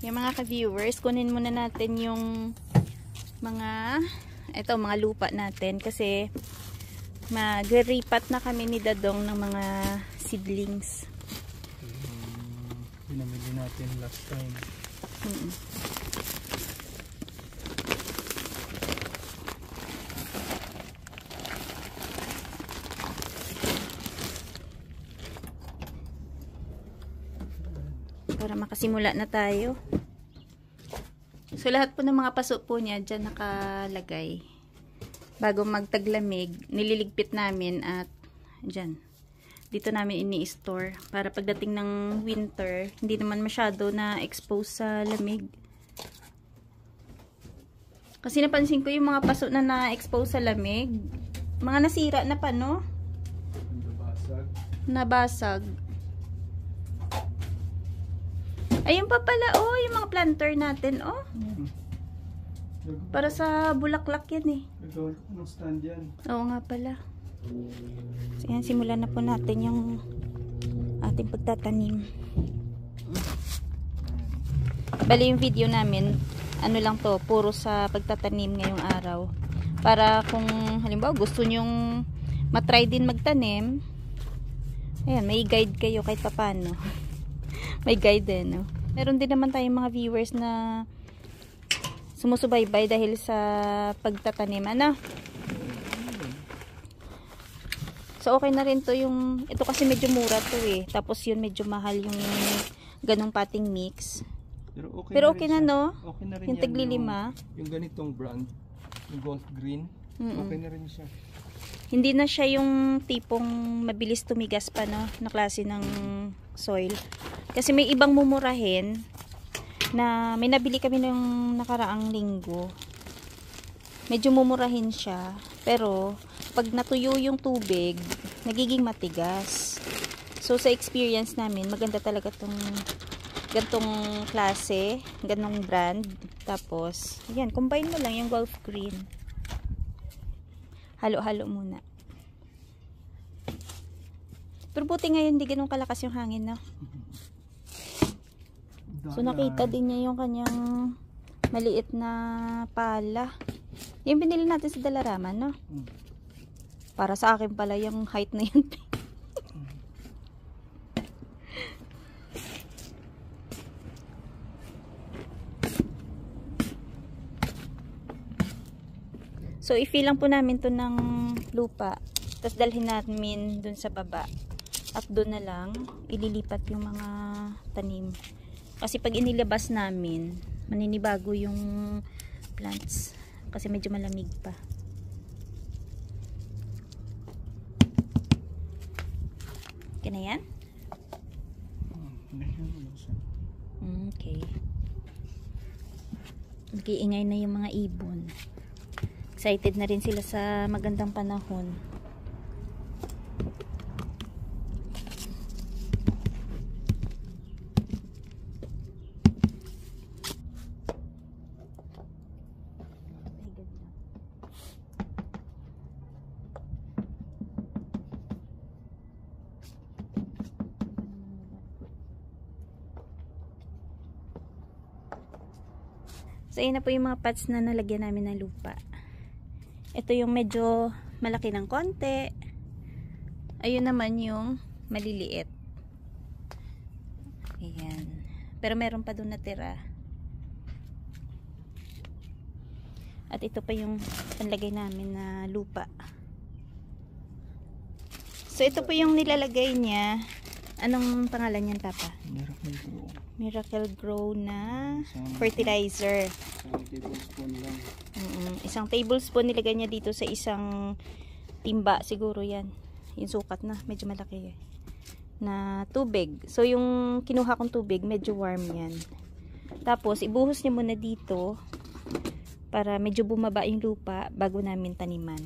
Yung mga ka-viewers, kunin muna natin yung mga lupa natin kasi mag-ripat na kami ni Dadong ng mga seedlings. Pinamili natin last time. Para makasimula na tayo. So lahat po ng mga paso po niya dyan nakalagay. Bago magtaglamig, nililigpit namin at dyan. Dito namin ini-store para pagdating ng winter, hindi naman masyado na expose sa lamig. Kasi napansin ko yung mga paso na na-expose sa lamig, mga nasira na pa, no? Nabasag. Ayun pa pala, oh, yung mga planter natin, oh. Para sa bulaklak yan, eh. Anong stand yan? Oo nga pala. So, yan, simulan na po natin yung ating pagtatanim. Bali yung video namin, ano lang to, puro sa pagtatanim ngayong araw. Para kung halimbawa gusto nyong matry din magtanim, ayan, may guide kayo kahit papano. May guide din, no? Meron din naman tayong mga viewers na sumusubaybay dahil sa pagtatanim, ano? So okay na rin to yung, ito kasi medyo mura to eh. Tapos yun medyo mahal yung ganong pating mix. Pero okay na, no? Okay na rin yung taglilima. Yung ganitong brand, yung Golf Green, okay na rin siya. Hindi na siya yung tipong mabilis tumigas pa, no? Na klase ng soil. Kasi may ibang mumurahin na may nabili kami ng nakaraang linggo. Medyo mumurahin siya. Pero pag natuyo yung tubig, nagiging matigas. So sa experience namin, maganda talaga tong gantong klase, ganong brand. Tapos, ayan, combine mo lang yung Golf Green. Halo-halo muna. Pero buti ngayon hindi ganun kalakas yung hangin, no? So nakita din niya yung kanyang maliit na pala. Yung binili natin sa Dalaraman, no? Para sa akin pala yung height na yun. So i-fill lang po namin to ng lupa. Tapos dalhin namin dun sa baba. At doon na lang ililipat yung mga tanim. Kasi pag inilabas namin, maninibago yung plants. Kasi medyo malamig pa. Okay na yan? Okay. Nag-iingay na yung mga ibon. Excited na rin sila sa magandang panahon. So, ayan na po yung mga pots na nalagyan namin ng lupa. Ito yung medyo malaki ng konti. Ayun naman yung maliliit. Ayan. Pero meron pa doon natira. At ito pa yung panlagay namin na lupa. So, ito po yung nilalagay niya. Anong pangalan niyan, Papa? Miracle Grow. Miracle Grow na fertilizer. Isang tablespoon lang. Isang tablespoon nilagay niya dito sa isang timba. Siguro yan. Yung sukat na. Medyo malaki na tubig. So, yung kinuha kong tubig, medyo warm yan. Tapos, ibuhos niya muna dito para medyo bumaba yung lupa bago namin taniman.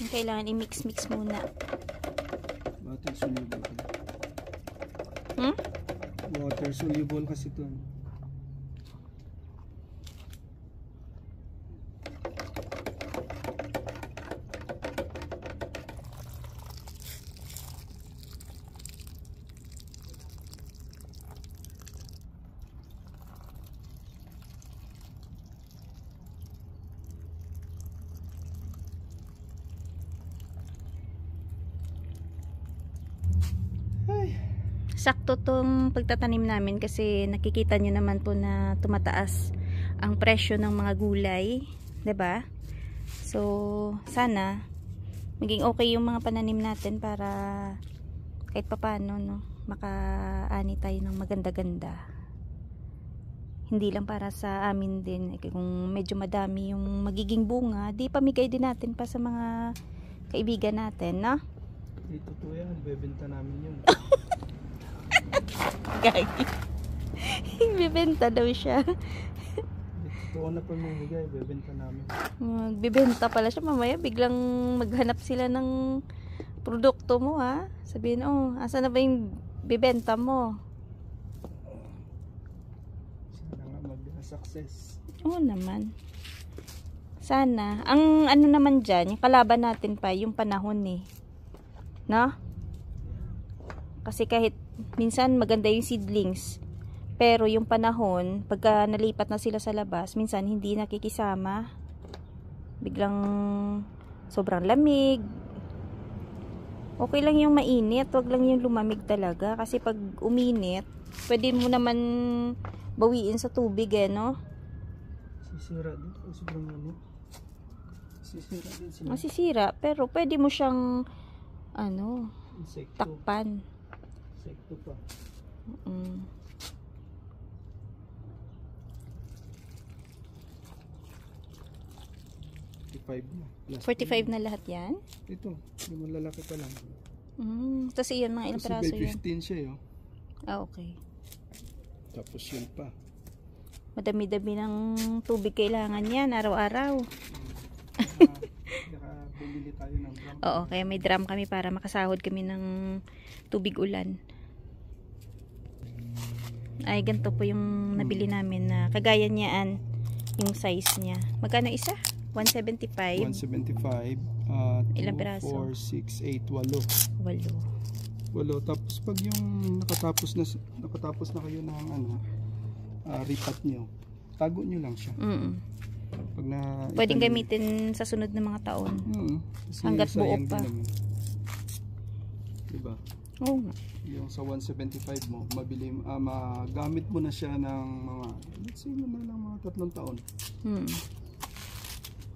Yung kailangan i-mix-mix muna. Water soluble. Water soluble kasi ito. Ay. Sakto tong pagtatanim namin kasi nakikita nyo naman po na tumataas ang presyo ng mga gulay, 'di ba? So, sana maging okay yung mga pananim natin para kahit papaano, no, makaani tayo ng maganda-ganda. Hindi lang para sa amin din. Kung medyo madami yung magiging bunga, di pamigay din natin pa sa mga kaibigan natin, no? Dito po yan, bebenta namin yun. Gagi. Bibenta daw siya. Ito na pamimigay, bebenta namin. Magbibenta pala siya. Mamaya biglang maghanap sila ng produkto mo, ha? Sabihin, oh, asa na ba yung bibenta mo? Sana nga mag-success. Oo naman. Sana. Ang ano naman dyan, yung kalaban natin pa, yung panahon eh. No? Kasi kahit minsan maganda yung seedlings, pero yung panahon, pagka nalipat na sila sa labas, minsan hindi nakikisama. Biglang sobrang lamig. Okay lang yung mainit, wag lang yung lumamig talaga. Kasi pag uminit, pwede mo naman bawiin sa tubig eh, no? Sisira din. Sobrang lamig. Sisira din sila. Masisira, pero pwede mo siyang ano, Insekto. takpan. Insekto pa. 45 na. Last 45 na lahat yan? Ito, yung malalaki pa lang. Tapos iyan, mga ilang Kasi peraso by yan? 15 siya yun. Ah, okay. Tapos yun pa. Madami-dami ng tubig kailangan yan, araw-araw. Bumili tayo ng drum. Oo, kaya may drum kami para makasahod kami ng tubig ulan. Ay, ganito po yung nabili namin na kagaya niyaan yung size niya. Magkano isa? 175? 175. Ilang peraso? 4, 6, 8, 8. 8. Tapos pag yung nakatapos na kayo ng ripat nyo, tago nyo lang siya. Pag Pwedeng gamitin sa sunod na mga taon. Hanggat buo pa. Diba? Oo nga. Yung sa 175 mo, magamit mo na siya ng mga, let's say mo na lang mga 3 taon.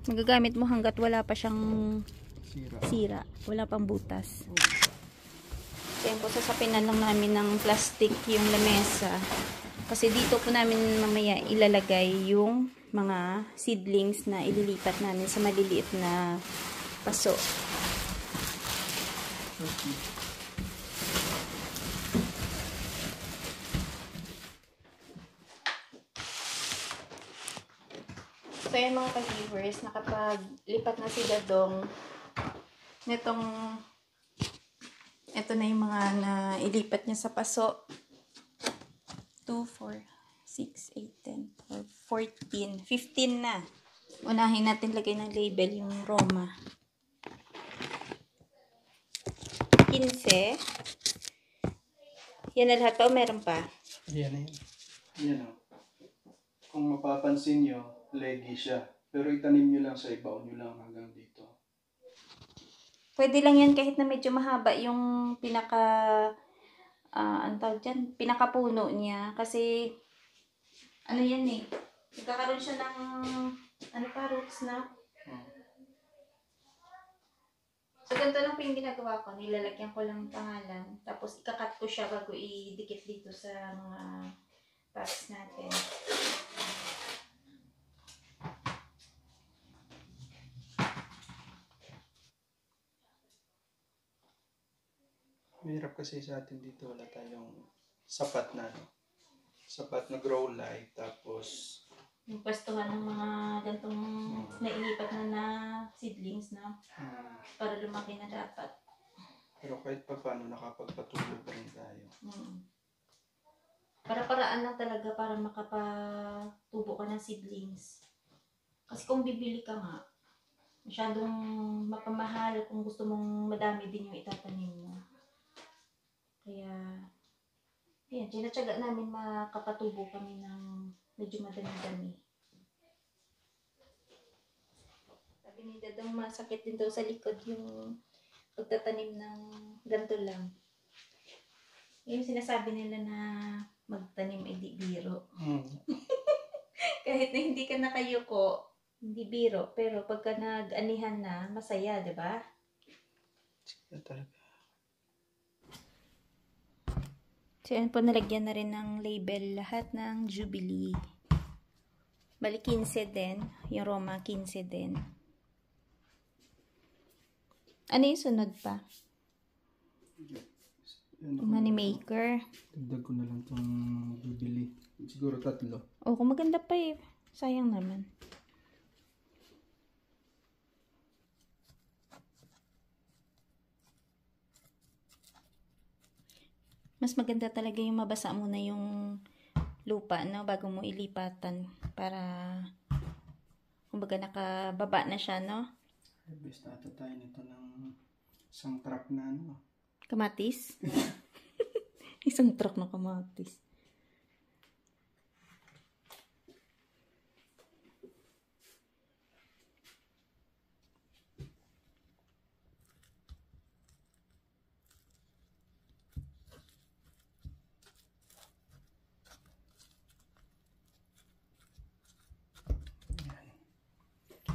Magagamit mo hanggat wala pa siyang sira. Wala pang butas. Kaya po sasapinan lang namin ng plastic yung lamesa. Kasi dito po namin mamaya ilalagay yung mga seedlings na ililipat namin sa maliliit na paso. So yun mga ka-viewers, nakapaglipat na si Dadong nitong ito na yung mga ilipat niya sa paso. 2, 4, 6, 8, 10, 12, 14, 15 na. Unahin natin lagay ng label yung Roma. 15. Yan na lahat pa o meron pa? Yan na yan. Yan o. Kung mapapansin nyo, leggy siya. Pero itanim nyo lang sa ibaw nyo lang hanggang dito. Pwede lang yan kahit na medyo mahaba yung ang tawag dyan, pinakapuno niya. Kasi, ano yan eh, nagkakaroon siya ng, roots na. So, ganito lang po yung ginagawa ko. Nilalagyan ko lang pangalan. Tapos, ikakat ko siya bago idikit dito sa mga pots natin. Mahirap kasi sa atin dito, wala tayong sapat na grow light, tapos Yung pwestuhan ng mga gantong nailipat na seedlings na para lumaki na dapat. pero kahit pa paano nakapagpatuloy pa rin tayo. Para-paraan lang talaga para makapatubo ka ng seedlings. Kasi kung bibili ka nga, masyadong mapamahal kung gusto mong madami din yung itatanim mo. Kaya, ayan, tinatsaga namin makapatubo kami ng medyo madami-dami. Sabi ni Dadong, masakit din daw sa likod yung pagtatanim ng ganito lang. Yung sinasabi nila na magtanim ay di biro. Hmm. Kahit na hindi ka nakayuko, hindi biro. Pero pagka nag-anihan na, masaya, di ba? Siya talaga. So, yan po, nalagyan na rin ng label lahat ng Jubilee. Bali, 15 din. Yung Roma, 15 din. Ano yung sunod pa? Money maker. Dagdag ko na lang itong Jubilee. Siguro 3. O, kung maganda pa eh. Sayang naman. Mas maganda talaga yung mabasa muna yung lupa, no? Bago mo ilipatan. Para, kumbaga nakababa na siya, no? Best ata tayo nito ng isang truck na ano. Kamatis? Isang truck ng kamatis.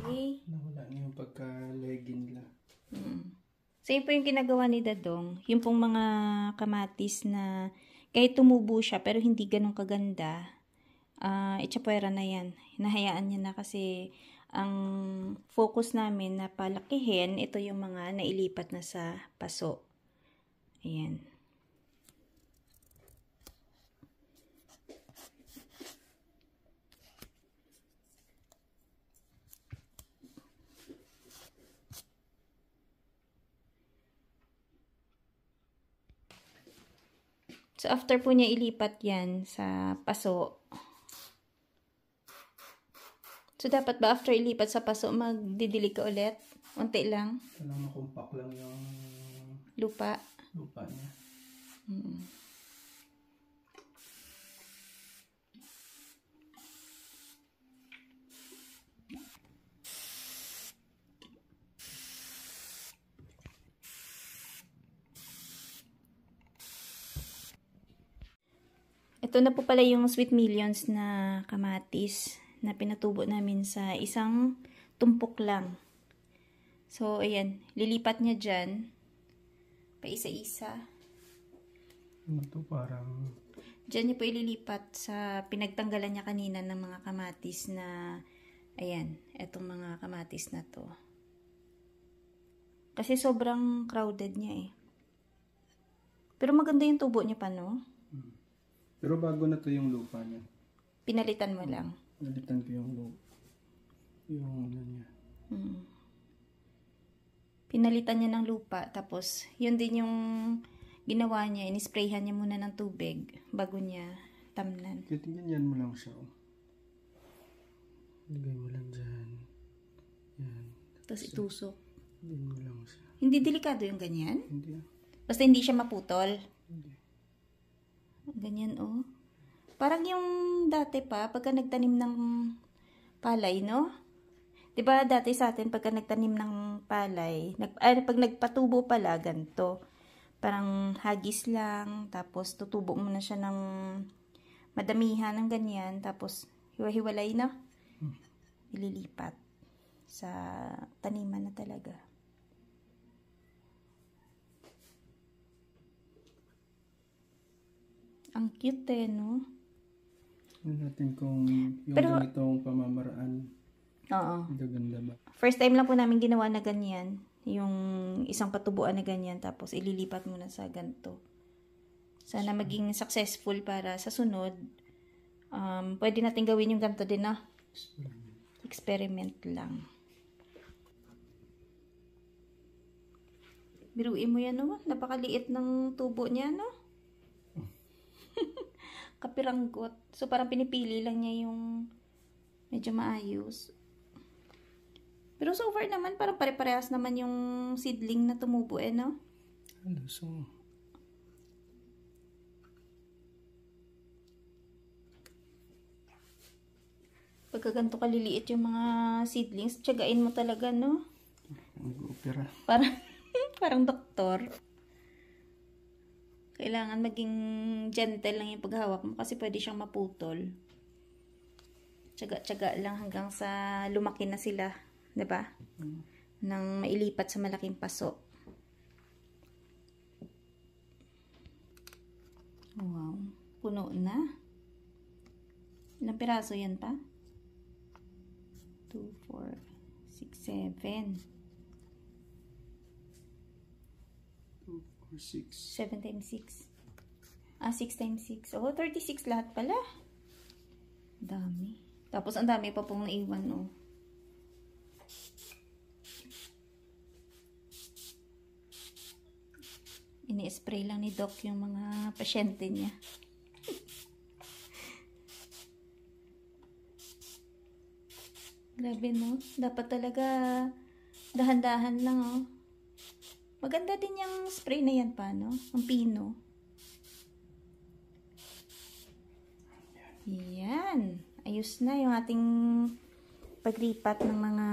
Okay. Nawala na yung pagka-legin nila. So, yun po yung ginagawa ni Dadong. Yung pong mga kamatis na kahit tumubo siya pero hindi ganun kaganda, itsapuera na yan. Hinahayaan niya na kasi ang focus namin na palakihin, ito yung mga nailipat na sa paso. Ayan. So, after po niya ilipat yan sa paso. So, dapat ba after ilipat sa paso, magdidilig ka ulit? Unti lang? Alam mo, compact lang yung lupa niya. Ito na po pala yung Sweet Millions na kamatis na pinatubo namin sa isang tumpok lang. So, ayan. Lilipat niya dyan. Pa isa-isa. Ano to, parang... Dyan niya po ililipat sa pinagtanggalan niya kanina ng mga kamatis na... Ayan. Etong mga kamatis na to. Kasi sobrang crowded niya eh. Pero maganda yung tubo niya pa, no? Pero bago na to yung lupa niya. Pinalitan mo lang. Pinalitan ko yung lupa. Yung ano niya. Pinalitan niya ng lupa. Tapos, yun din yung ginawa niya. Inisprayhan niya muna ng tubig bago niya tamnan. Ganyan mo lang siya. Lagay mo lang dyan. Yan. Tapos itusok. Ganyan mo lang siya. Hindi delikado yung ganyan? Hindi. Basta hindi siya maputol. Hindi. Ganyan, oh. Parang yung dati pa, pagka nagtanim ng palay, no? Diba dati sa atin, pagka nagtanim ng palay, pag nagpatubo pala, ganito. Parang hagis lang, tapos tutubo mo na siya ng madamihan ng ganyan, tapos hiwa-hiwalay na. Ililipat sa taniman na talaga. Ang cute eh, no? Tignan natin kung yung ganitong pamamaraan. Oo. Gaganda ba? First time lang po namin ginawa na ganyan. Yung isang patubuan na ganyan. Tapos ililipat mo na sa ganito. Sana maging successful para sa sunod. Pwede natin gawin yung ganito din, no? Experiment lang. Biruin mo yan, no? Napakaliit ng tubo niya, no? Kapiranggot. So, parang pinipili lang niya yung medyo maayos. Pero so far naman, parang pare-parehas naman yung seedling na tumubo, eh, no? Ano, so... Pagka ganito kaliliit yung mga seedlings, tiyagain mo talaga, no? Nag-opera. Parang doktor. Kailangan maging gentle lang yung paghawak mo kasi pwede siyang maputol. Tiyaga-tiyaga lang hanggang sa lumaki na sila, 'di ba? Nang mailipat sa malaking paso. Wow, puno na. Ilang piraso yan pa? 2, 4, 6, 7. 6. 7 times 6. 6 times 6. Oh, 36 lahat pala. Dami. Tapos ang dami pa pong naiwan, oh. Ini-spray lang ni Doc yung mga pasyente niya. Grabe, no? Dapat talaga dahan-dahan lang, oh. Maganda din yung spray na yan pa, no? Ang pino. Yan. Ayos na yung ating paglipat ng mga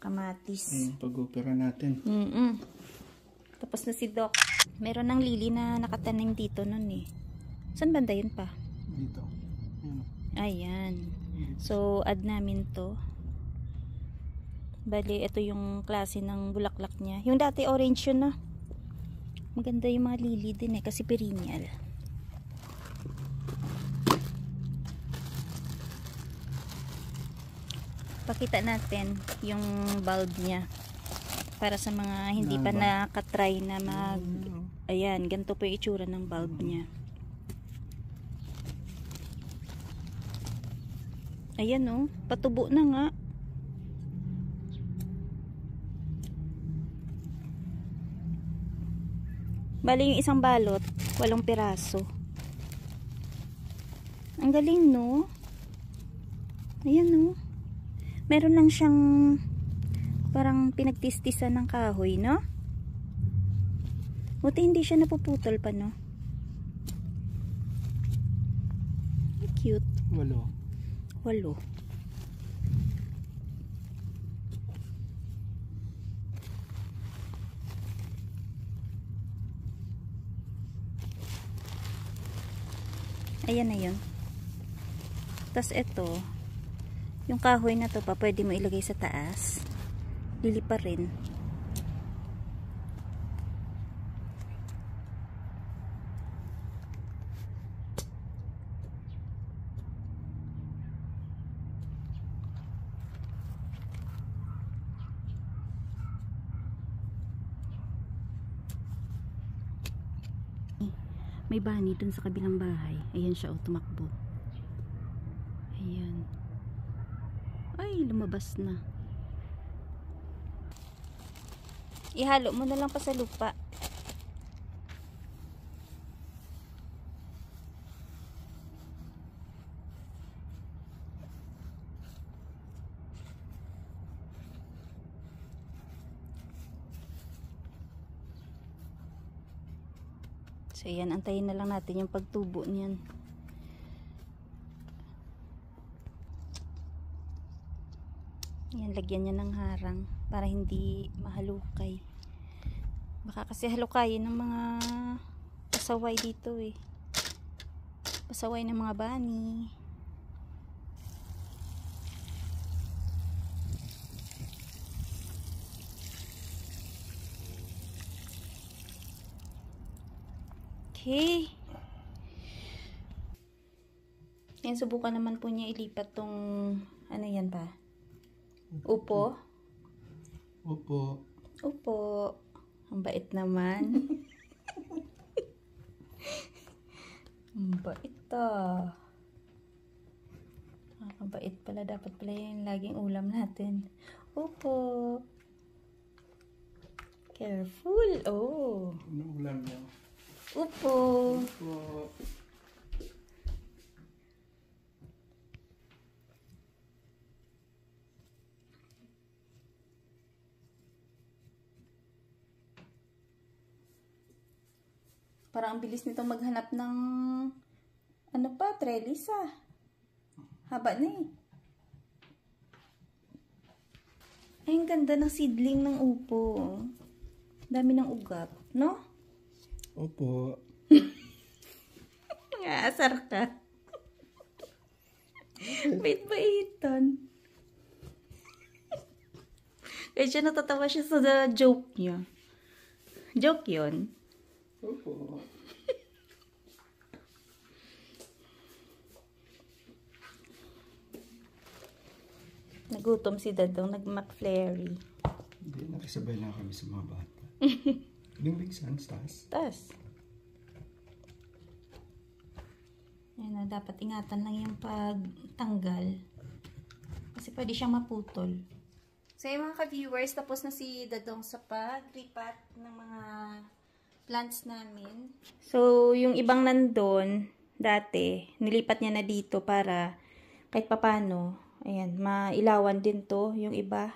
kamatis. Pag-opera natin. Tapos na si Doc. Meron ng lili na nakatanim dito nun eh. Saan banda yun pa? Dito. Ayan. So, add namin to. Bali, ito yung klase ng bulaklak niya. Yung dati orange yun na. Maganda yung mga lili din eh, kasi perennial. Pakita natin yung bulb niya. Para sa mga hindi pa nakatry na mag... Ayan, ganito po yung itsura ng bulb niya. Ayan oh, patubo na nga. Bali yung isang balot, 8 piraso. Ang galing, no? Ayan, no? Meron lang siyang parang pinagtistisan ng kahoy, no? Buti hindi siya napuputol pa, no? Cute. 8. Ayan na yun. Tapos ito, yung kahoy na to pa, pwede mo ilagay sa taas. Lili pa rin. May bunny dun sa kabilang bahay. Ayan siya, tumakbo. Ayan. Ay, lumabas na. Ihalo mo na lang pa sa lupa. So, yan. Antayin na lang natin yung pagtubo niyan. Yan, lagyan niya ng harang para hindi mahalukay. Baka kasi halukayin ng mga pasaway dito eh. Pasaway ng mga bunny. Okay. Yan, subukan naman po niya ilipat tong ano yan pa? Upo? Upo. Upo. Ang bait naman. Ang bait ah. Ang bait pala. Dapat pala yung laging ulam natin. Upo. Careful. Oh. Ano ulam niya? Upo. Upo. Parang ang bilis nito maghanap ng ano pa, trellis ah. Haba na eh. Ay, ang ganda ng seedling ng upo. Dami ng ugat, no? Opo. Asar ka. Bait-baitan. Kaya siya natatawa siya sa joke niya. Joke yun. Opo. Nagutom si Dadong, nag-McFlurry. Hindi, nakisabay lang kami sa mga bata. Bing-bing sans, taas. Taas. Yan na, dapat ingatan lang yung pagtanggal. Kasi pwede siyang maputol. So yung mga ka-viewers, tapos na si Dadong sa pag-ripat ng mga plants namin. So yung ibang nandun, dati, nilipat niya na dito para kahit papano, ayan, mailawan din to, yung iba.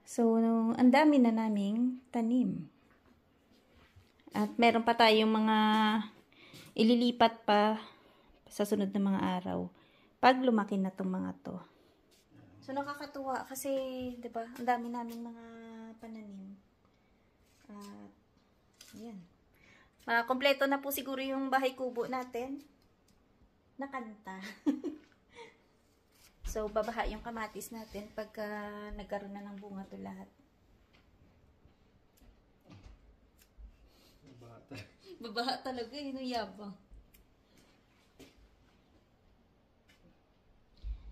So, ang dami na naming tanim. At meron pa tayong mga ililipat pa sa sunod na mga araw. Pag lumaki na tong mga to. So, nakakatuwa kasi, di ba, ang dami naming mga pananim. At, ayan. Kompleto na po siguro yung bahay kubo natin. Nakanta. So, babaha yung kamatis natin pagka nagkaroon na ng bunga to lahat. Babaha talaga, yun ang yabang.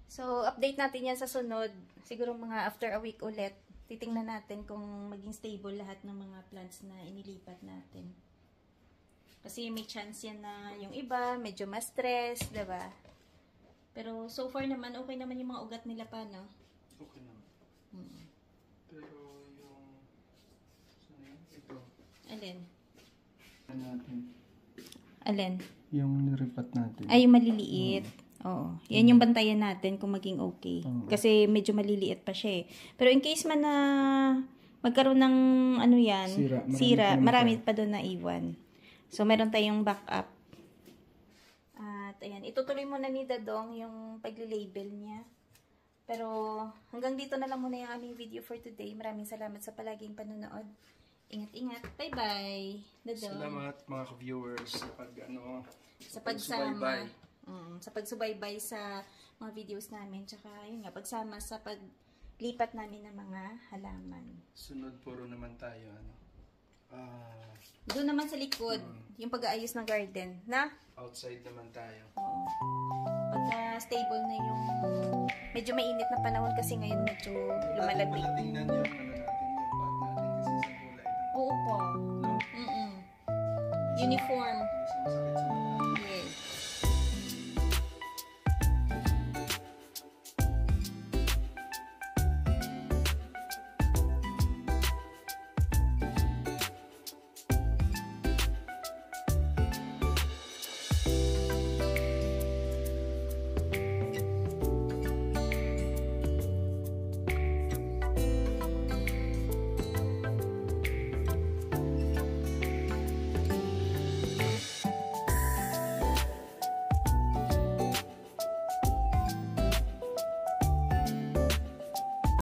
So, update natin yan sa sunod. Siguro mga after a week ulit. Titingnan natin kung maging stable lahat ng mga plants na inilipat natin. Kasi may chance yan na yung iba, medyo ma-stress, diba? Pero so far naman, okay naman yung mga ugat nila pa, no? Okay naman. Pero yung... Saan yun? Ito. Alin? Natin. Alin? Yung niripat natin. Ay, yung maliliit. Oo. Yan yung bantayan natin kung maging okay. Kasi medyo maliliit pa siya eh. Pero in case man na magkaroon ng ano yan, sira, marami pa doon na iwan. So, meron tayong backup. At, ayan, itutuloy muna ni Dadong yung pag-label niya. Pero, hanggang dito na lang muna yung aming video for today. Maraming salamat sa palaging panonood. Ingat-ingat. Bye-bye, Dadong. Salamat mga ka-viewers sa sa pagsama. Sa pagsubaybay sa mga videos namin. Tsaka, yun nga, pagsama sa paglipat namin ng mga halaman. Sunod puro naman tayo, Doon naman sa likod, yung pag-aayos ng garden, na? Outside naman tayo. Oo. Pagka stable na yung, medyo mainit na panahon kasi ngayon medyo lumalamig. Tingnan yung natin, yung pot natin kasi sa kulay. Oo po. Uniform. Masakit sa